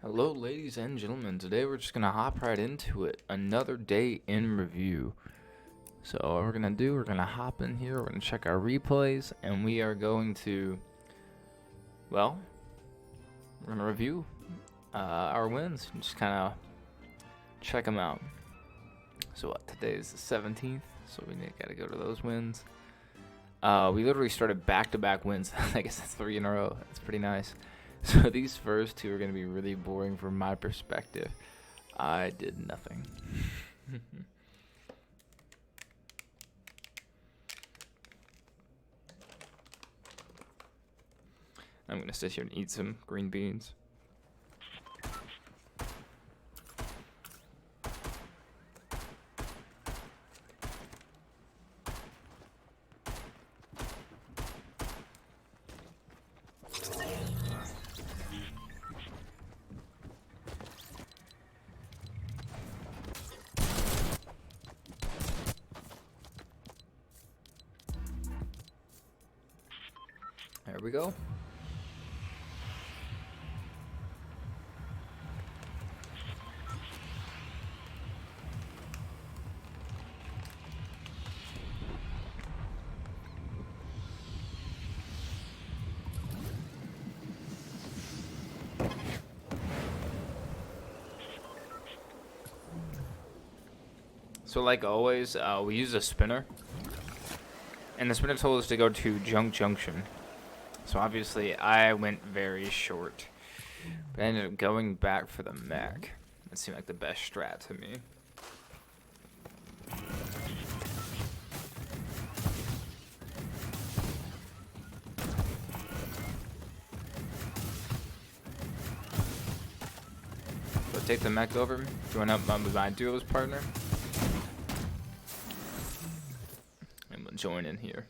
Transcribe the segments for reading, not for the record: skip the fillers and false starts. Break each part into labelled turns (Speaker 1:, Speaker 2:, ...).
Speaker 1: Hello, ladies and gentlemen. Today we're just gonna hop right into it. Another day in review. So what we're gonna hop in here. We're gonna check our replays, and we are going to, well, we're gonna review our wins and just kind of check them out. So what? Today is the 17th, so we gotta go to those wins. We literally started back-to-back wins. I guess that's 3 in a row. That's pretty nice. So these first two are going to be really boring from my perspective. I did nothing. I'm going to sit here and eat some green beans. There we go. So like always, we use a spinner. And the spinner told us to go to Junk Junction. So obviously I went very short. But I ended up going back for the mech. That seemed like the best strat to me. So take the mech over, join up with my duos partner. And we'll join in here.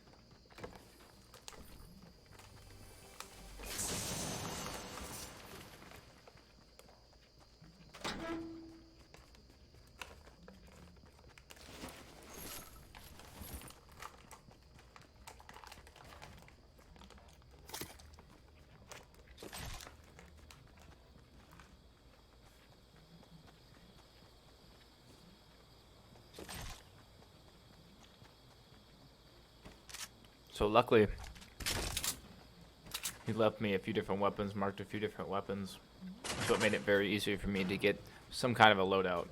Speaker 1: So luckily, he left me a few different weapons, marked a few different weapons, so it made it very easy for me to get some kind of a loadout.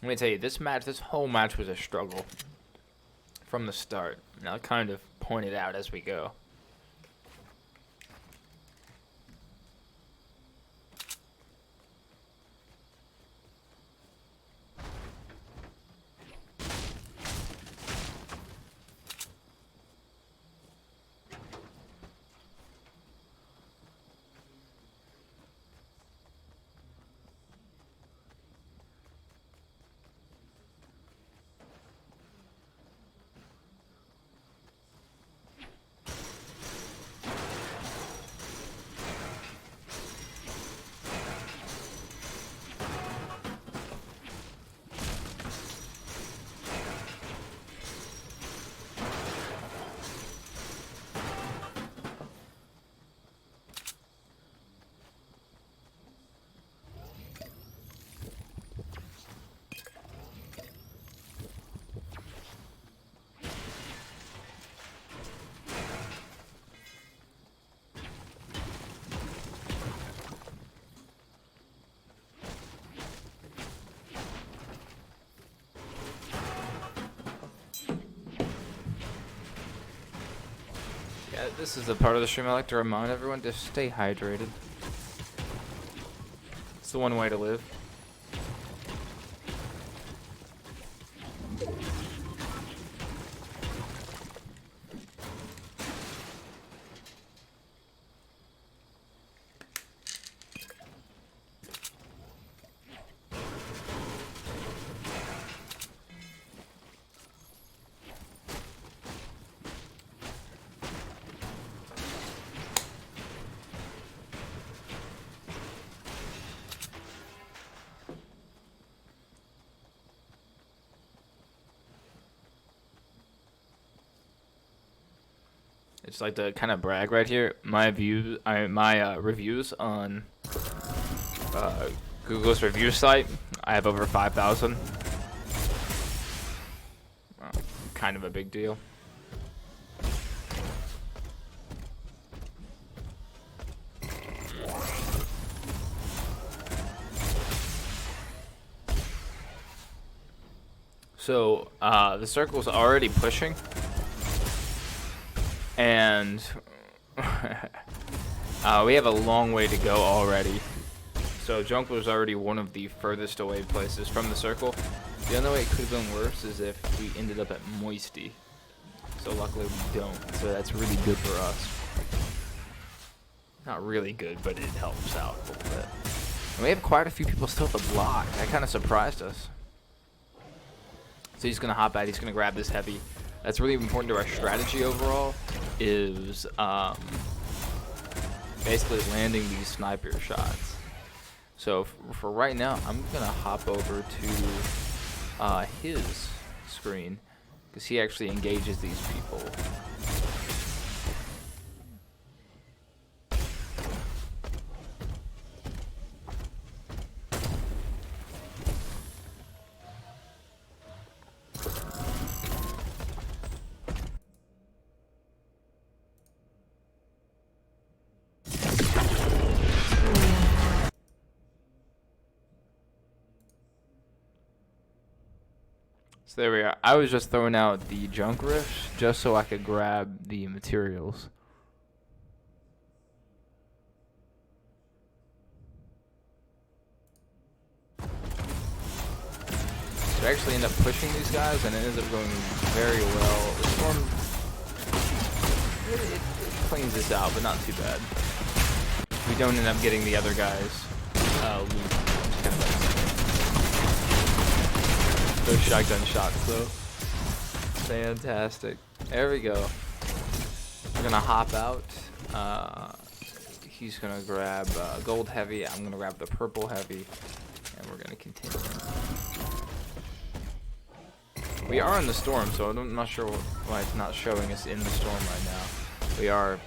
Speaker 1: Let me tell you, this whole match was a struggle from the start, and I'll kind of point it out as we go. Yeah, this is the part of the stream I like to remind everyone to stay hydrated. It's the one way to live. It's like to kind of brag right here. My reviews on Google's review site. I have over 5,000. Kind of a big deal. So the circle's already pushing, and we have a long way to go already. So Junkler's already one of the furthest away places from the circle. The only way it could have been worse is if we ended up at Moisty. So luckily we don't. So that's really good for us. Not really good, but it helps out a little bit. And we have quite a few people still at the block. That kind of surprised us. So he's going to hop out. He's going to grab this heavy. That's really important to our strategy overall, is basically landing these sniper shots. So for right now, I'm going to hop over to his screen, because he actually engages these people. So there we are. I was just throwing out the junk rifts just so I could grab the materials. So I actually end up pushing these guys, and it ends up going very well. The storm, it cleans this out, but not too bad. We don't end up getting the other guys loot. Those shotgun shots though. Fantastic. There we go. We're gonna hop out. He's gonna grab gold heavy. I'm gonna grab the purple heavy, and we're gonna continue. We are in the storm, so I'm not sure why it's not showing us in the storm right now. We are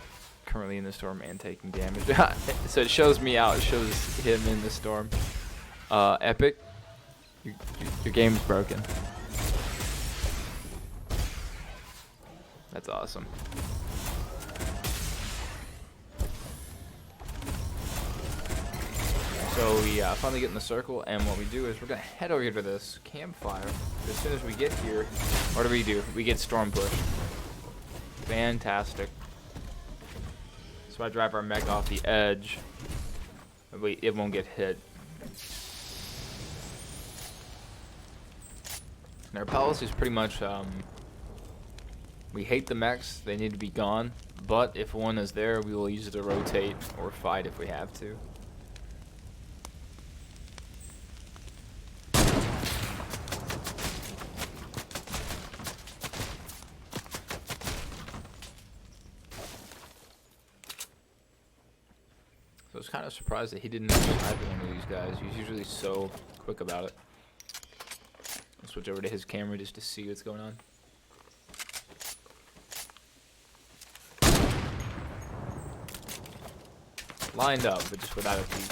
Speaker 1: currently in the storm and taking damage. So it shows me out. It shows him in the storm. Epic. Your game's broken. That's awesome. So we finally get in the circle, and what we do is we're gonna head over here to this campfire. As soon as we get here, what do? We get storm push. Fantastic. So I drive our mech off the edge. Wait, it won't get hit. And our policy is pretty much, we hate the mechs, they need to be gone, but if one is there, we will use it to rotate or fight if we have to. So I was kind of surprised that he didn't have sniping one of these guys. He's usually so quick about it. I'll switch over to his camera just to see what's going on. Lined up, but just without a peek.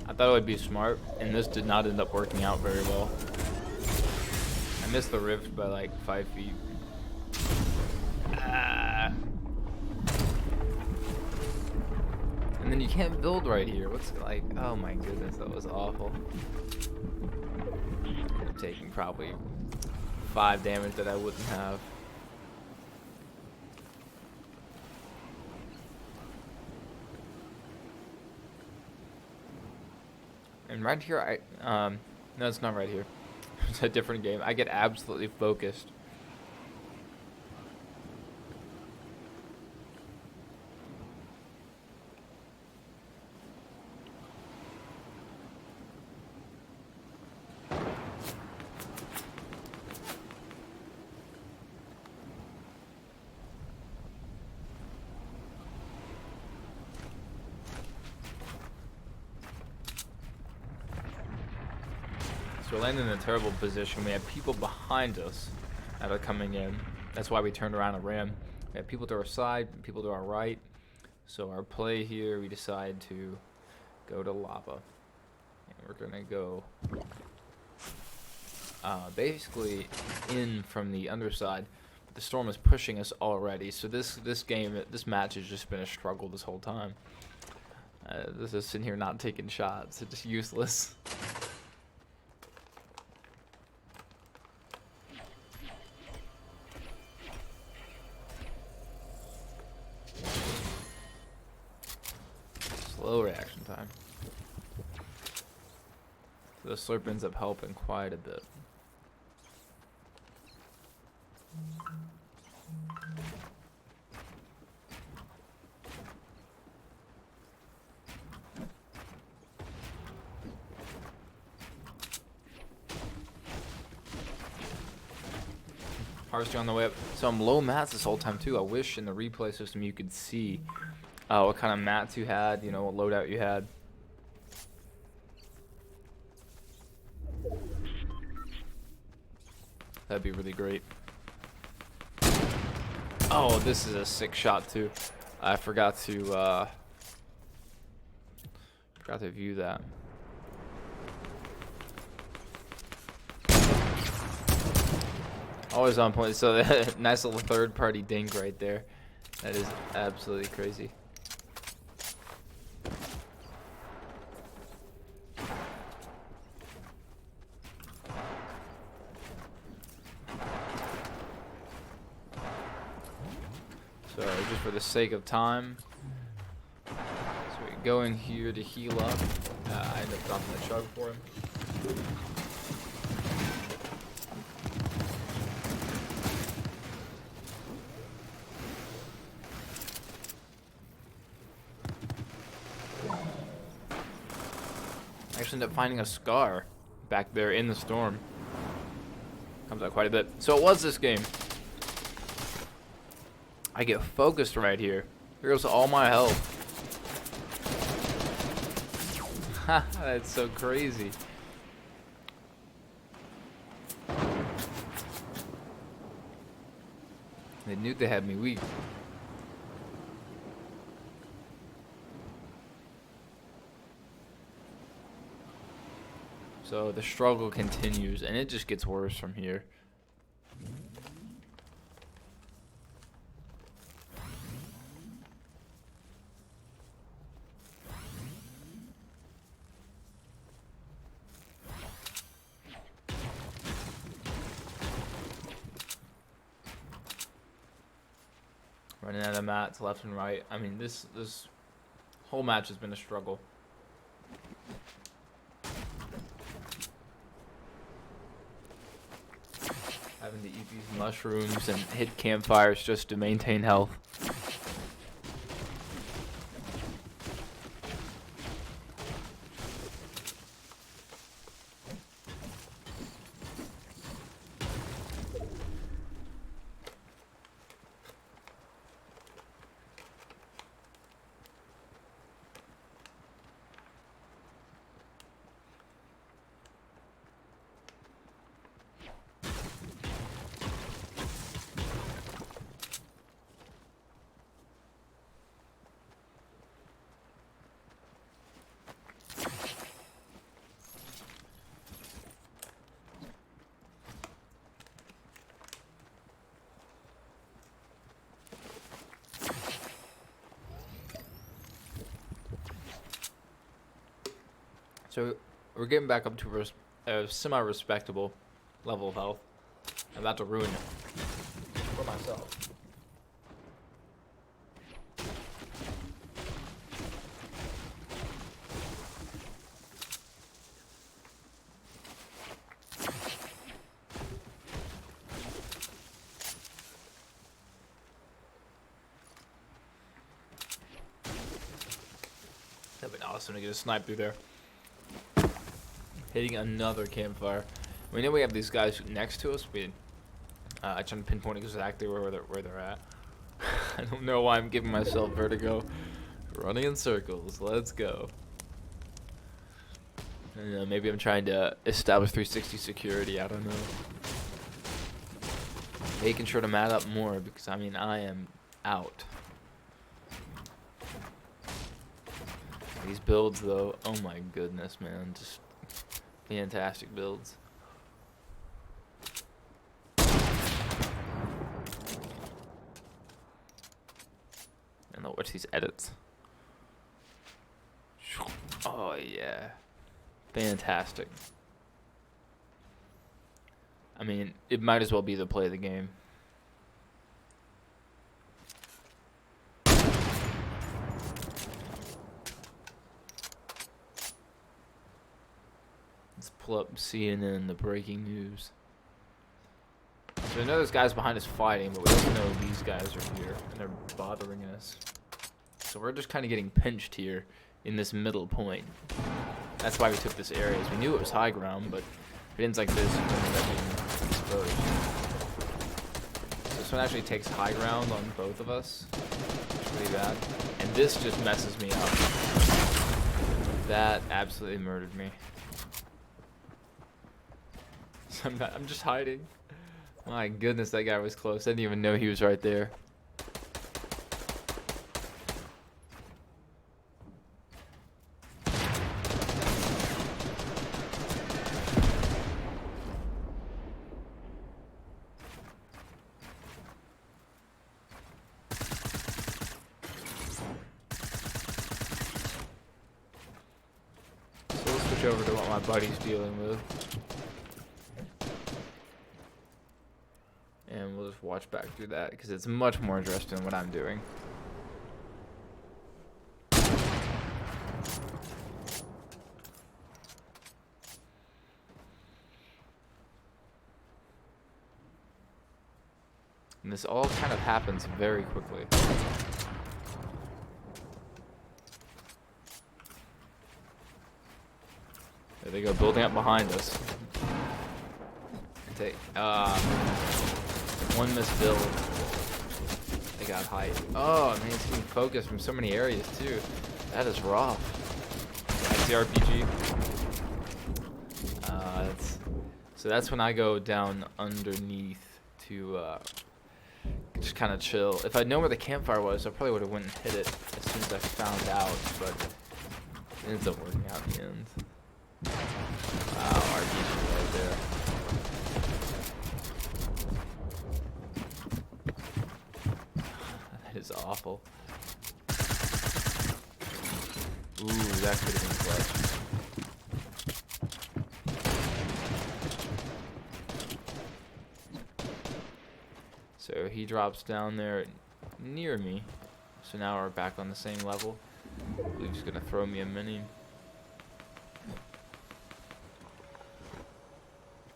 Speaker 1: I thought it would be smart, and this did not end up working out very well. I missed the rift by like 5 feet. And then you can't build right here. What's it like? Oh my goodness, that was awful. I'm taking probably 5 damage that I wouldn't have. And right here, no, it's not right here. It's a different game. I get absolutely focused. So we're landing in a terrible position. We have people behind us that are coming in. That's why we turned around and ran. We have people to our side, people to our right. So our play here, we decide to go to lava. And we're gonna go basically in from the underside. The storm is pushing us already. So this match has just been a struggle this whole time. This is sitting here not taking shots. It's just useless. Slow reaction time. So the slurp ends up helping quite a bit. Harvester on the way up. So I'm low mats this whole time too. I wish in the replay system you could see what kind of mats you had, you know, what loadout you had. That'd be really great. Oh, this is a sick shot too. I forgot to view that. Always on point. So nice little third-party dink right there. That is absolutely crazy. So just for the sake of time, so we go in here to heal up. I end up dropping the chug for him. I actually end up finding a scar back there in the storm. Comes out quite a bit. So it was this game. I get focused right here. Here goes all my health. Ha, that's so crazy. They knew they had me weak. So the struggle continues, and it just gets worse from here. Running out of mats left and right. I mean, this whole match has been a struggle. Having to eat these mushrooms and hit campfires just to maintain health. So we're getting back up to a semi-respectable level of health. I'm about to ruin it for myself. That'd been awesome to get a snipe through there. Hitting another campfire. We know we have these guys next to us. I trying to pinpoint exactly where they're at. I don't know why I'm giving myself vertigo. Running in circles. Let's go. I don't know, maybe I'm trying to establish 360 security. I don't know. Making sure to mat up more because I mean I am out. These builds though, oh my goodness, man, just fantastic builds. And I'll watch these edits. Oh yeah, fantastic. I mean, it might as well be the play of the game. Let's pull up CNN, the breaking news. So I know there's guys behind us fighting, but we don't know these guys are here, and they're bothering us. So we're just kind of getting pinched here in this middle point. That's why we took this area, as we knew it was high ground, but if it ends like this, you're going to end up being exposed. So this one actually takes high ground on both of us. It's pretty bad. And this just messes me up. That absolutely murdered me. So I'm just hiding. My goodness, that guy was close. I didn't even know he was right there. So we'll switch over to what my buddy's dealing with. And we'll just watch back through that because it's much more interesting than what I'm doing. And this all kind of happens very quickly. There they go, building up behind us. Take one missed build. They got height. Oh man, it's getting focused from so many areas too. That is rough. That's the RPG. So that's when I go down underneath to just kind of chill. If I'd known where the campfire was, I probably would have went and hit it as soon as I found out, but it ends up working out in the end. Wow, RPG right there. That is awful. Ooh, that could have been clutch. So he drops down there near me. So now we're back on the same level. I believe he's gonna throw me a mini.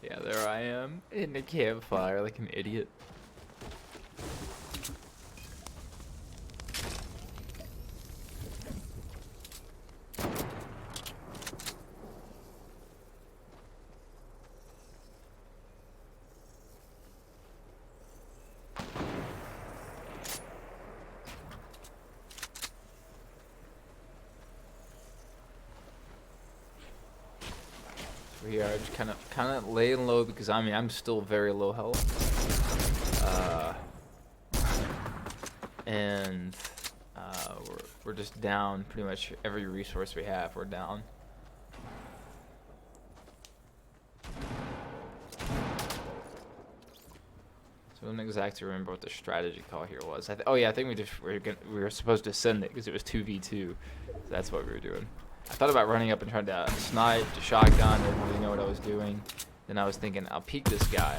Speaker 1: Yeah, there I am in the campfire like an idiot. We are just kind of laying low because I mean I'm still very low health, and we're just down pretty much every resource we have. We're down. So I don't exactly remember what the strategy call here was. Oh yeah, I think we were supposed to send it because it was 2v2. So that's what we were doing. I thought about running up and trying to snipe, to shotgun, I didn't really know what I was doing. Then I was thinking, I'll peek this guy.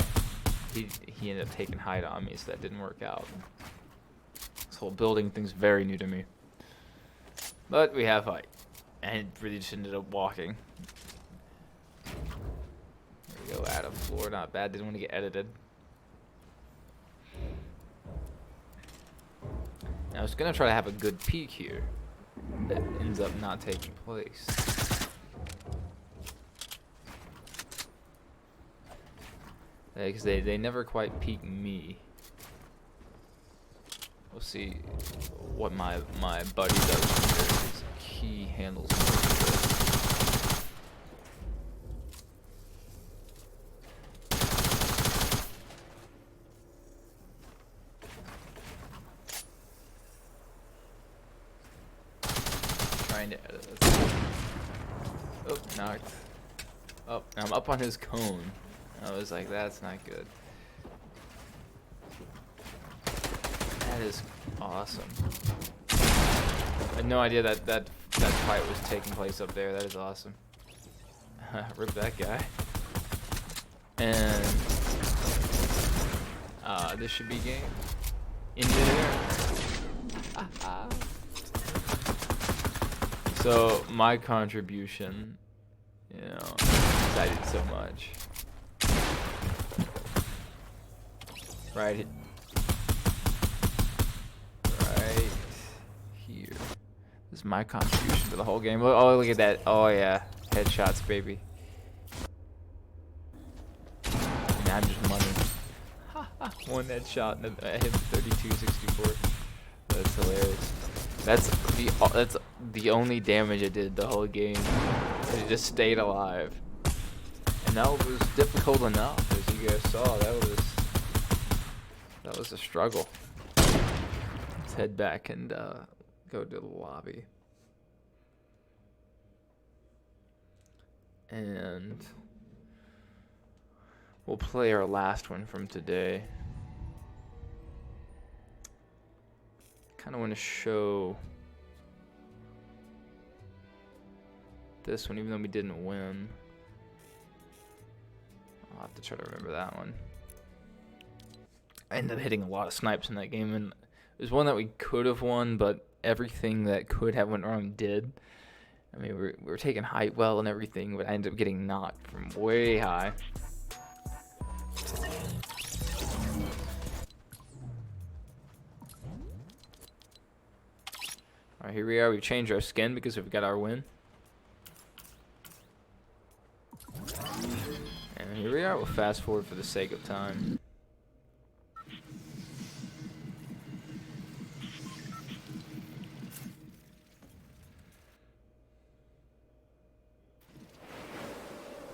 Speaker 1: He ended up taking height on me, so that didn't work out. This whole building thing's very new to me. But we have height. And it really just ended up walking. There we go, Adam. Floor, not bad. Didn't want to get edited. Now I was going to try to have a good peek here. That ends up not taking place. Because they never quite peek me. We'll see what my buddy does here. He handles most of find it. Oh, knocked. Oh, I'm up on his cone. I was like, that's not good. That is awesome. I had no idea that fight was taking place up there. That is awesome. Rip that guy. And this should be game. In midair. So my contribution, you know, I did so much. Right here. This is my contribution to the whole game. Oh, look at that. Oh yeah, headshots, baby. And I'm just money. One headshot and I hit 32-64. That's hilarious. That's the only damage I did the whole game. It just stayed alive. And that was difficult enough, as you guys saw. That was a struggle. Let's head back and go to the lobby. And we'll play our last one from today. Kind of want to show this one, even though we didn't win. I'll have to try to remember that one. I ended up hitting a lot of snipes in that game, and it was one that we could have won, but everything that could have went wrong did. I mean, we were taking height well and everything, but I ended up getting knocked from way high. Alright, here we are. We've changed our skin because we've got our win. And here we are. We'll fast forward for the sake of time.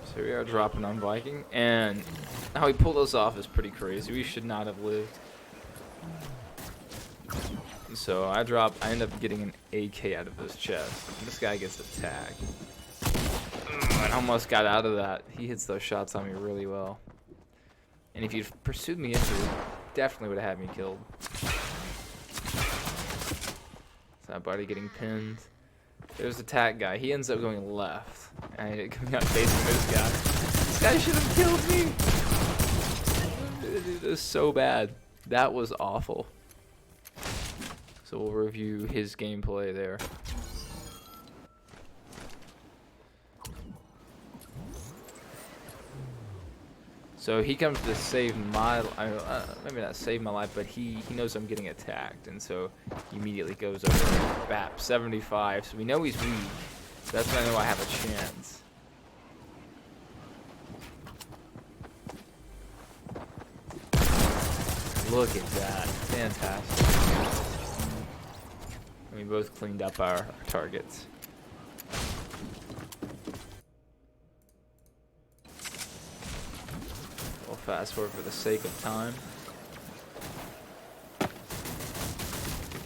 Speaker 1: So here we are dropping on Viking. And how he pulled us off is pretty crazy. We should not have lived. So I end up getting an AK out of his chest. And this guy gets attacked. I almost got out of that. He hits those shots on me really well. And if you'd pursued me into it, definitely would have had me killed. So that buddy getting pinned. There's the attack guy. He ends up going left. And I ended up coming out facing this guy. This guy should have killed me! It was so bad. That was awful. So we'll review his gameplay there. So he comes to save my, maybe not save my life, but he knows I'm getting attacked, and so he immediately goes over. Bap, 75. So we know he's weak. So that's when I know I have a chance. Look at that, fantastic. We both cleaned up our targets. We'll fast forward for the sake of time.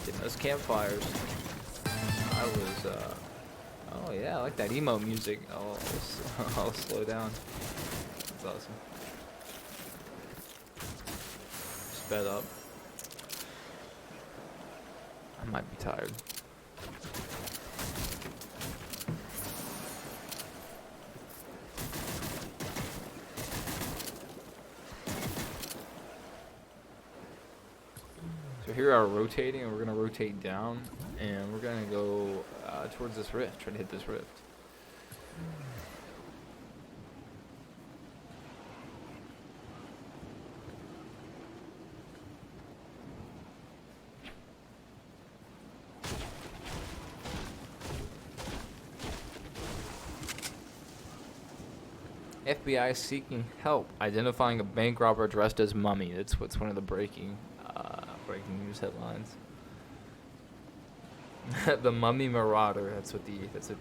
Speaker 1: Getting those campfires. I was, oh yeah, I like that emo music. I'll slow down. That's awesome. Sped up. I might be tired. So here we are rotating, and we're going to rotate down, and we're going to go towards this rift, try to hit this rift. FBI seeking help identifying a bank robber dressed as Mummy. That's what's one of the breaking news headlines. The Mummy Marauder. That's what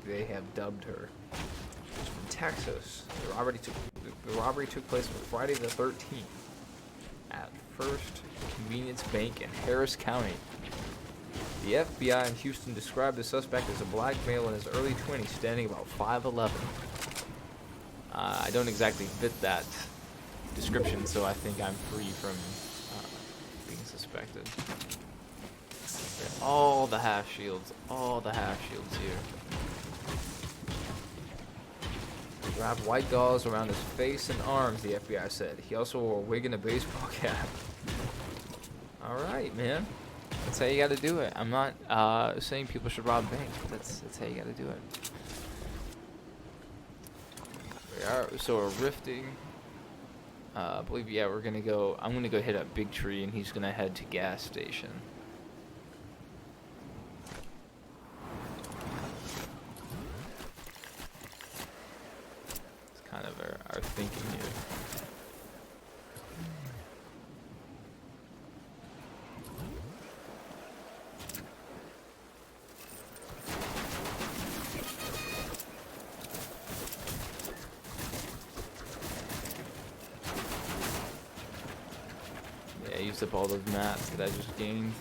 Speaker 1: they have dubbed her. She's from Texas. The robbery took place on Friday the 13th at First Convenience Bank in Harris County. The FBI in Houston described the suspect as a black male in his early 20s, standing about 5'11". I don't exactly fit that description, so I think I'm free from being suspected. All the half shields here. He wrapped white gauze around his face and arms, the FBI said. He also wore a wig and a baseball cap. Alright, man. That's how you gotta do it. I'm not saying people should rob banks, but that's how you gotta do it. So we're rifting. I believe, yeah, I'm gonna go hit up Big Tree, and he's gonna head to gas station. It's kind of our thinking here. Yeah, I used up all those mats that I just gained.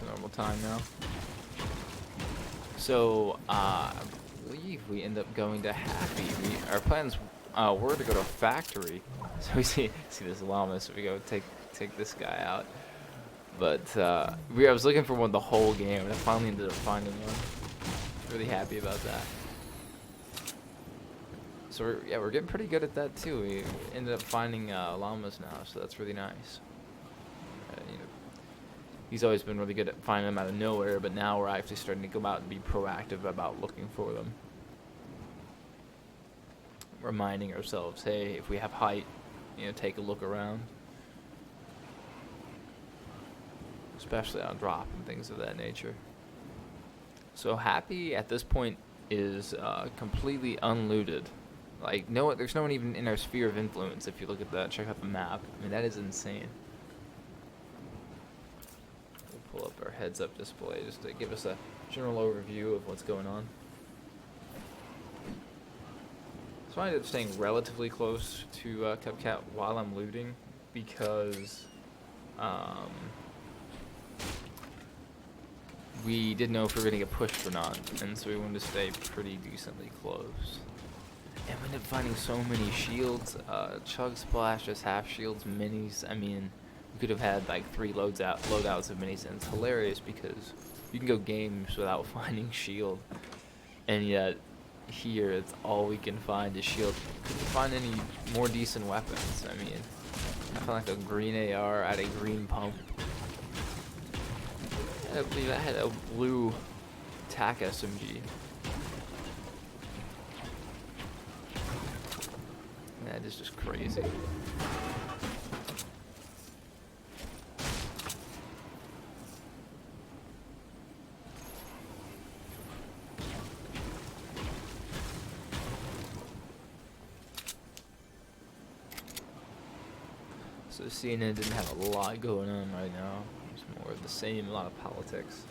Speaker 1: Normal time now. So I believe we end up going to Happy. Our plans were to go to a factory. So we see this llama, so we go take this guy out. But I was looking for one the whole game, and I finally ended up finding one. Really happy about that. So we're getting pretty good at that too. We ended up finding llamas now, so that's really nice. He's always been really good at finding them out of nowhere, but now we're actually starting to go out and be proactive about looking for them. Reminding ourselves, hey, if we have height, take a look around. Especially on drop and things of that nature. So Happy at this point is completely unlooted. Like, there's no one even in our sphere of influence. If you look at that, check out the map. I mean, that is insane. Pull up our heads-up display just to give us a general overview of what's going on. So I ended up staying relatively close to Cubcat while I'm looting because we didn't know if we were going to get pushed or not, and so we wanted to stay pretty decently close. And we ended up finding so many shields, Chug Splashes, half shields, minis. I mean, we could have had like 3 loadouts of minis, and it's hilarious because you can go games without finding shield, and yet here it's all we can find is shield. Couldn't find any more decent weapons. I mean, I found like a green AR at a green pump. I believe I had a blue TAC SMG. That is just crazy. So CNN didn't have a lot going on right now. It's more of the same, a lot of politics.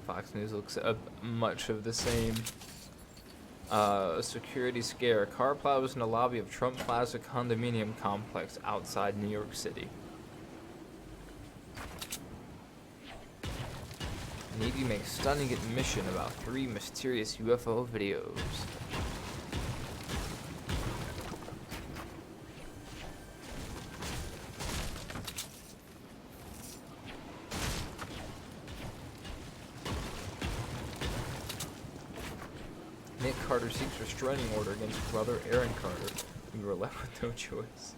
Speaker 1: Fox News looks up much of the same. Security scare. Car plows in the lobby of Trump Plaza condominium complex outside New York City. Navy makes stunning admission about 3 mysterious UFO videos. Nick Carter seeks restraining order against brother Aaron Carter. We were left with no choice.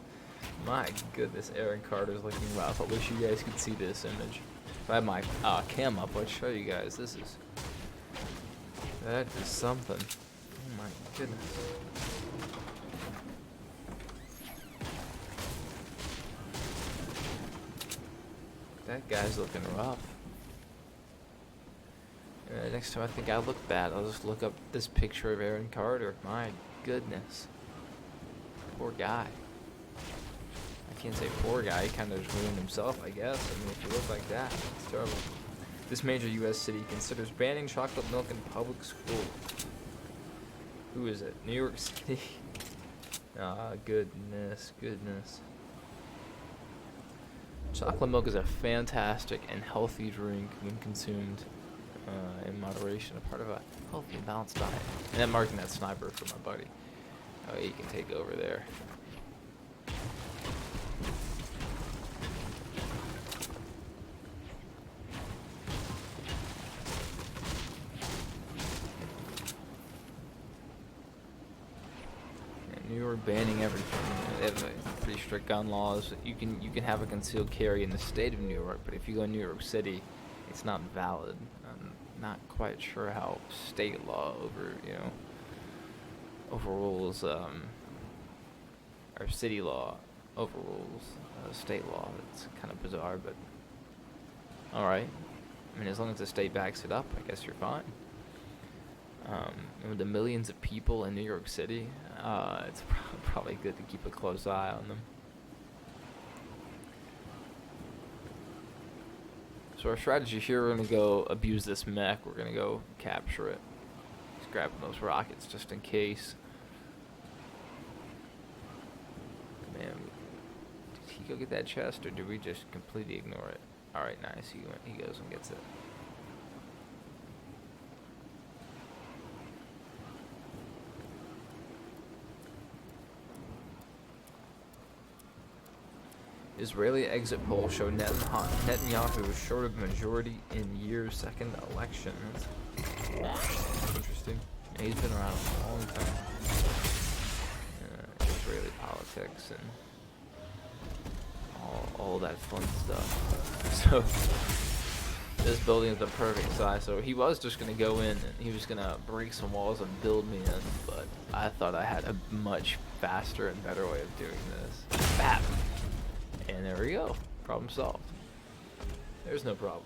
Speaker 1: My goodness, Aaron Carter's looking rough. I wish you guys could see this image. If I had my cam up, I'd show you guys. That is something. Oh my goodness. That guy's looking rough. Next time I think I look bad, I'll just look up this picture of Aaron Carter. My goodness. Poor guy. I can't say poor guy, he kind of just ruined himself, I guess. I mean, if you look like that, it's terrible. This major U.S. city considers banning chocolate milk in public schools. Who is it? New York City? Ah, goodness. Chocolate milk is a fantastic and healthy drink when consumed in moderation, a part of a healthy and balanced diet. And I'm marking that sniper for my buddy. Oh, he can take over there. New York banning everything. They have pretty strict gun laws. You can have a concealed carry in the state of New York, but if you go to New York City, it's not valid. I'm not quite sure how state law overrules or city law overrules state law. It's kind of bizarre, but all right. I mean, as long as the state backs it up, I guess you're fine. And with the millions of people in New York City, it's probably good to keep a close eye on them. So our strategy here, we're going to go abuse this mech. We're going to go capture it. Just grabbing those rockets just in case. Man, did he go get that chest, or did we just completely ignore it? Alright, nice. He goes and gets it. Israeli exit polls show Netanyahu is short of majority in year's second election. That's interesting. Yeah, he's been around a long time. Israeli politics and all that fun stuff. So this building is the perfect size. So he was just gonna go in and he was gonna break some walls and build me in, but I thought I had a much faster and better way of doing this. Bam! And there we go. Problem solved. There's no problem.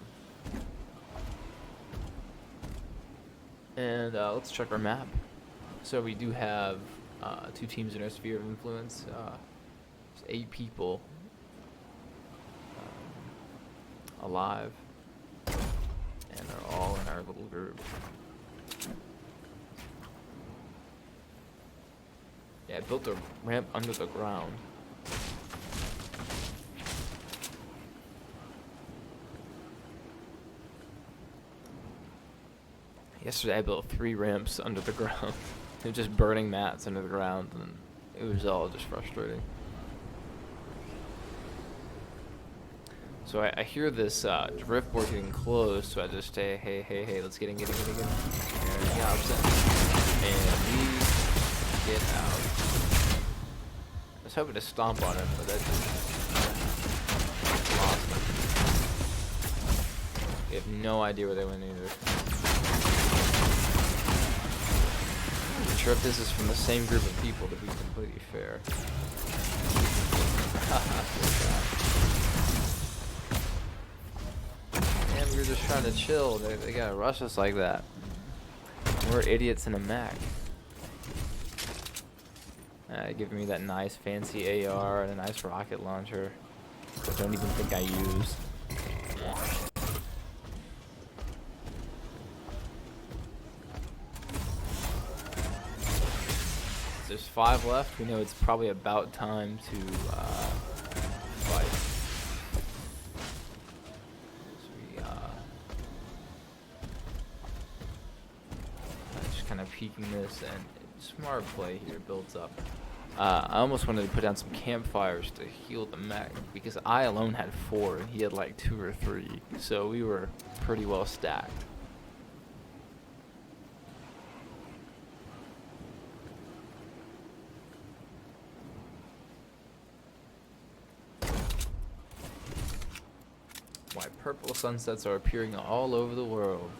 Speaker 1: And let's check our map. So we do have 2 teams in our sphere of influence. There's 8 people alive. And they're all in our little group. Yeah, I built a ramp under the ground. Yesterday I built 3 ramps under the ground. They were just burning mats under the ground, and it was all just frustrating. So I hear this driftboard getting close, so I just say, hey, let's get in. There he hops in. And we get out. I was hoping to stomp on him, but that just lost him. We have no idea where they went either. I'm not sure if this is from the same group of people, to be completely fair. Man, we were just trying to chill. They gotta rush us like that. We're idiots in a mech. Giving me that nice fancy AR and a nice rocket launcher. I don't even think I use. There's 5 left. We know it's probably about time to fight. So we just kind of peeking this, and smart play here builds up. I almost wanted to put down some campfires to heal the mech because I alone had 4 and he had like 2 or 3, so we were pretty well stacked. Why purple sunsets are appearing all over the world.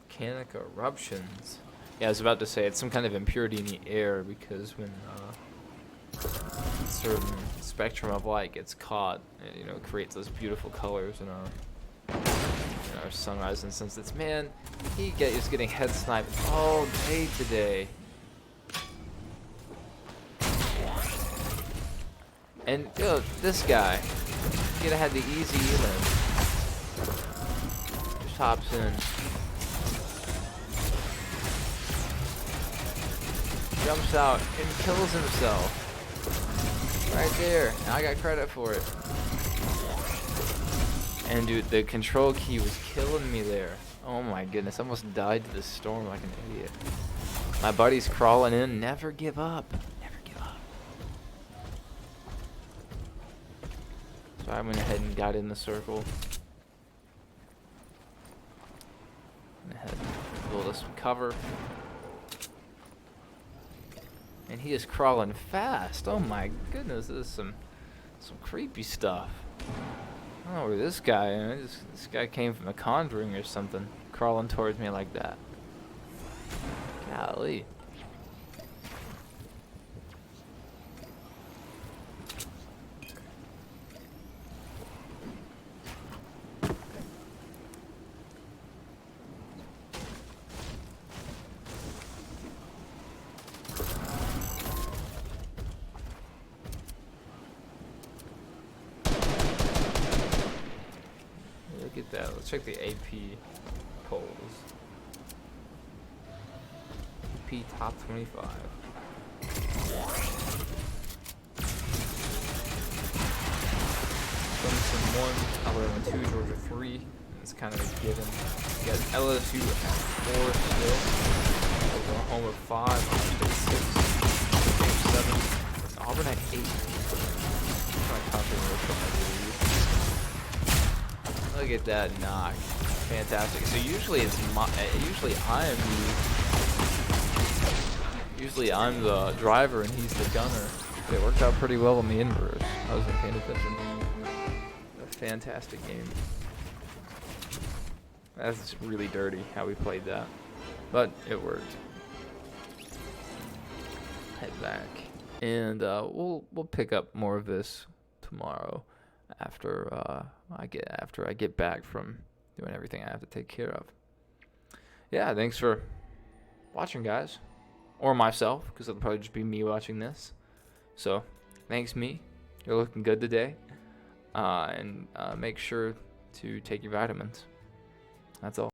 Speaker 1: Volcanic eruptions. Yeah, I was about to say it's some kind of impurity in the air because when it's certain spectrum of light gets caught, and, you know, it creates those beautiful colors in our sunrise. And since it's, man, he is getting head sniped all day today. And yo, this guy, he could have had the easy elim. Just hops in. Jumps out and kills himself. Right there. And I got credit for it. And dude, the control key was killing me there. Oh my goodness, I almost died to the storm like an idiot. My buddy's crawling in. Never give up. Never give up. So I went ahead and got in the circle. Went ahead and build us some cover. And he is crawling fast. Oh my goodness, this is some creepy stuff. I don't know where this guy is. This guy came from a Conjuring or something, crawling towards me like that. Golly. Look at that. Let's check the AP polls. AP top 25. Clemson 1, Alabama 2, Georgia 3. It's kind of a given. You got LSU at 4 still. Oklahoma 5, Ohio State 6, Game 7. Auburn at 8. Quite controversial, I believe. Look at that knock. Fantastic. So usually it's I'm the driver and he's the gunner. It worked out pretty well in the inverse. I wasn't paying attention. A fantastic game. That's really dirty how we played that, but it worked. Head back, and we'll pick up more of this tomorrow after I get back from doing everything I have to take care of. Yeah, thanks for watching, guys, or myself, because it'll probably just be me watching this. So thanks, me. You're looking good today, and make sure to take your vitamins. That's all.